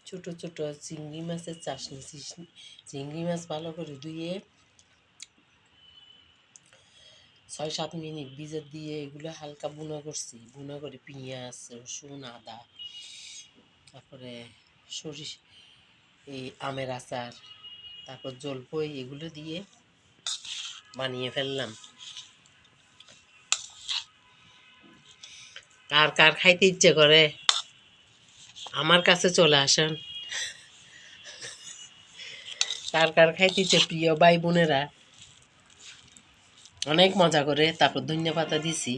ছোট ছোট চিংড়ি মাছের চাশনি। চিংড়ি মাছ ভালো করে ধুয়ে 6-7 মিনিট ভিজে দিয়ে এগুলো হালকা বুনা করছি। বুনা করে পেঁয়াজ, রসুন, আদা, তারপরে সরিষ, এই আমের আচার, তারপর জলপাই, এগুলো দিয়ে বানিয়ে ফেললাম। কার কার খাইতে ইচ্ছে করে আমার কাছে চলে আসেন। কার কার খাইতে ইচ্ছে, প্রিয় ভাই বোনেরা। অনেক মজা করে। তারপর ধনিয়া পাতা দিছি।